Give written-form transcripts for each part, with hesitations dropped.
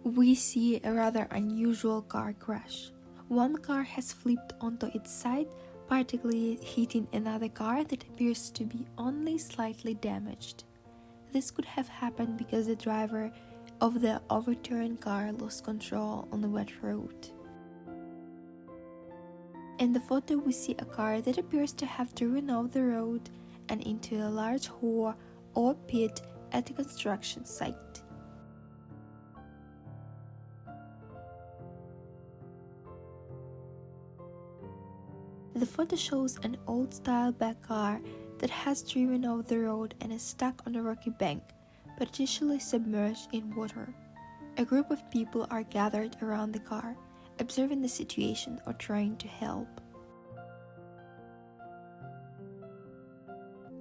We see a rather unusual car crash. One car has flipped onto its side, particularly hitting another car that appears to be only slightly damaged. This could have happened because the driver of the overturned car lost control on the wet road. In the photo, we see a car that appears to have driven off the road and into a large hole or pit at the construction site. The photo shows an old-style black car that has driven off the road and is stuck on a rocky bank, partially submerged in water. A group of people are gathered around the car, observing the situation or trying to help.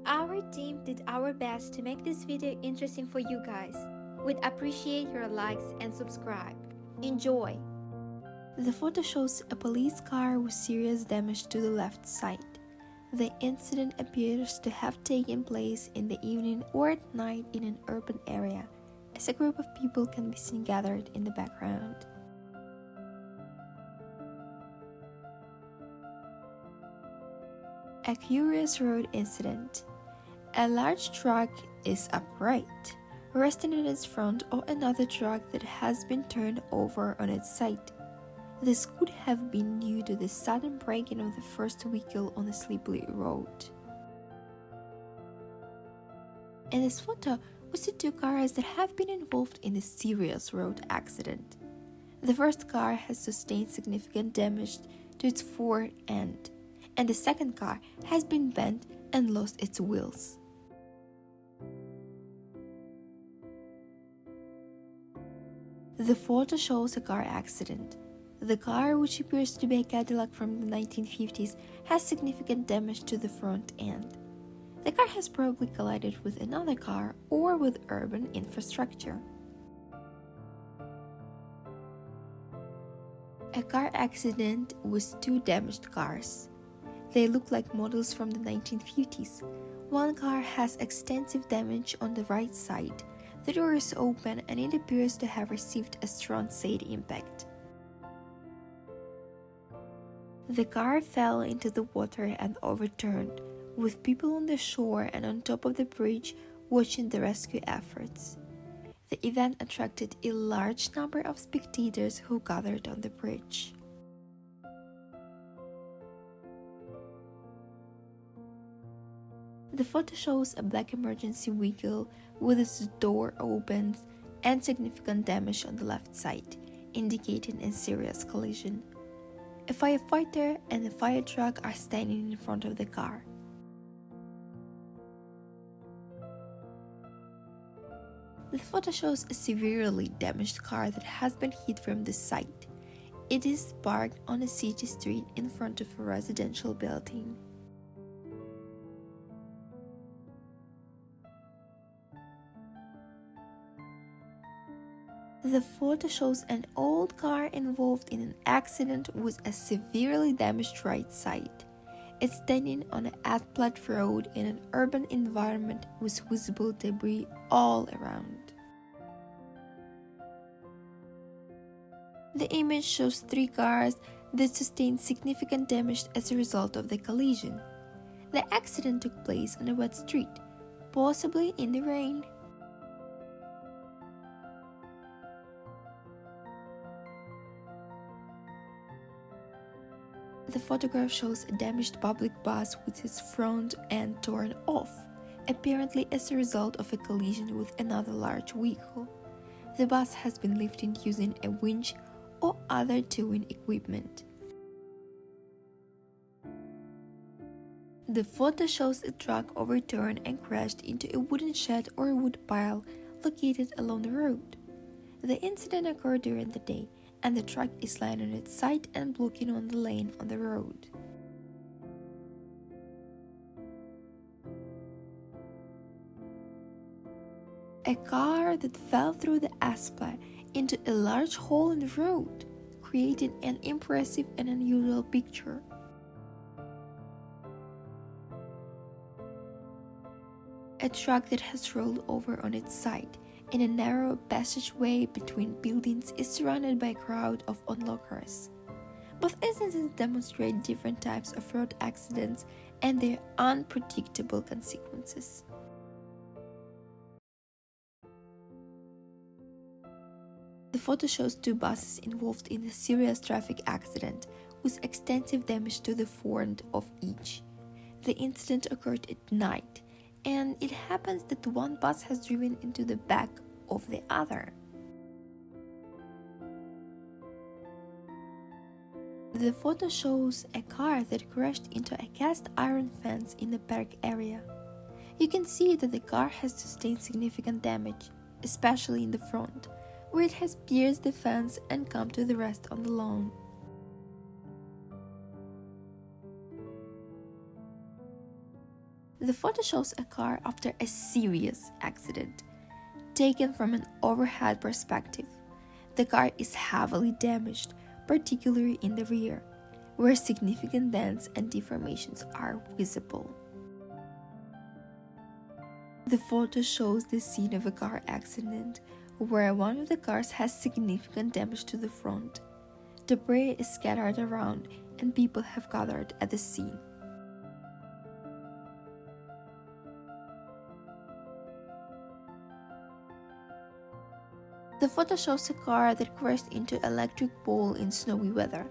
Our team did our best to make this video interesting for you guys. We'd appreciate your likes and subscribe. Enjoy! The photo shows a police car with serious damage to the left side. The incident appears to have taken place in the evening or at night in an urban area, as a group of people can be seen gathered in the background. A curious road incident. A large truck is upright, resting on its front or another truck that has been turned over on its side. This could have been due to the sudden braking of the first vehicle on a slippery road. In this photo, we see two cars that have been involved in a serious road accident. The first car has sustained significant damage to its fore end, and the second car has been bent and lost its wheels. The photo shows a car accident. The car, which appears to be a Cadillac from the 1950s, has significant damage to the front end. The car has probably collided with another car or with urban infrastructure. A car accident with two damaged cars. They look like models from the 1950s. One car has extensive damage on the right side. The door is open and it appears to have received a strong side impact. The car fell into the water and overturned, with people on the shore and on top of the bridge watching the rescue efforts. The event attracted a large number of spectators who gathered on the bridge. The photo shows a black emergency vehicle with its door opened and significant damage on the left side, indicating a serious collision. A firefighter and a fire truck are standing in front of the car. The photo shows a severely damaged car that has been hit from the side. It is parked on a city street in front of a residential building. The photo shows an old car involved in an accident with a severely damaged right side. It's standing on an asphalt road in an urban environment with visible debris all around. The image shows three cars that sustained significant damage as a result of the collision. The accident took place on a wet street, possibly in the rain. The photograph shows a damaged public bus with its front end torn off, apparently as a result of a collision with another large vehicle. The bus has been lifted using a winch or other towing equipment. The photo shows a truck overturned and crashed into a wooden shed or wood pile located along the road. The incident occurred during the day, and the truck is lying on its side and blocking on the lane on the road. A car that fell through the asphalt into a large hole in the road, creating an impressive and unusual picture. A truck that has rolled over on its side, in a narrow passageway between buildings is surrounded by a crowd of onlookers. Both incidents demonstrate different types of road accidents and their unpredictable consequences. The photo shows two buses involved in a serious traffic accident with extensive damage to the front of each. The incident occurred at night, and it happens that one bus has driven into the back of the other. The photo shows a car that crashed into a cast iron fence in the park area. You can see that the car has sustained significant damage, especially in the front, where it has pierced the fence and come to the rest on the lawn. The photo shows a car after a serious accident, taken from an overhead perspective. The car is heavily damaged, particularly in the rear, where significant dents and deformations are visible. The photo shows the scene of a car accident where one of the cars has significant damage to the front. Debris is scattered around and people have gathered at the scene. The photo shows a car that crashed into an electric pole in snowy weather.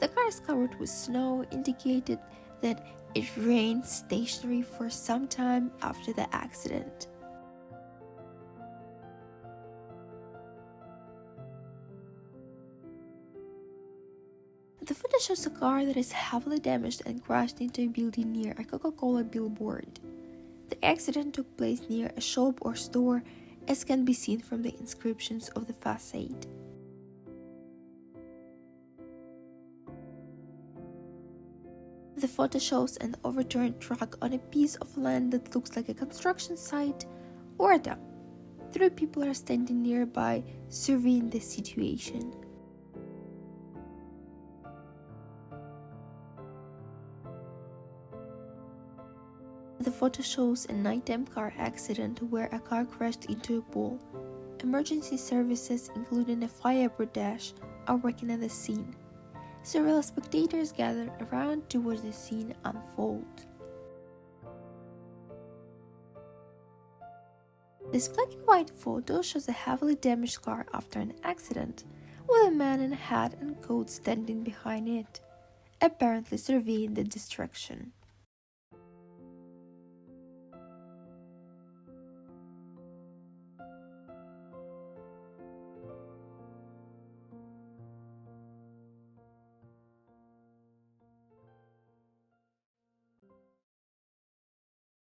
The car is covered with snow, indicating that it remained stationary for some time after the accident. The photo shows a car that is heavily damaged and crashed into a building near a Coca-Cola billboard. The accident took place near a shop or store, as can be seen from the inscriptions of the facade. The photo shows an overturned truck on a piece of land that looks like a construction site or a dump. Three people are standing nearby, surveying the situation. The photo shows a nighttime car accident where a car crashed into a pole. Emergency services, including a fire brigade, are working at the scene. Several spectators gather around to watch the scene unfold. This black and white photo shows a heavily damaged car after an accident, with a man in a hat and coat standing behind it, apparently surveying the destruction.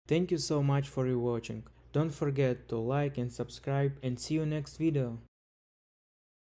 Thank you so much for your watching. Don't forget to like and subscribe and see you next video.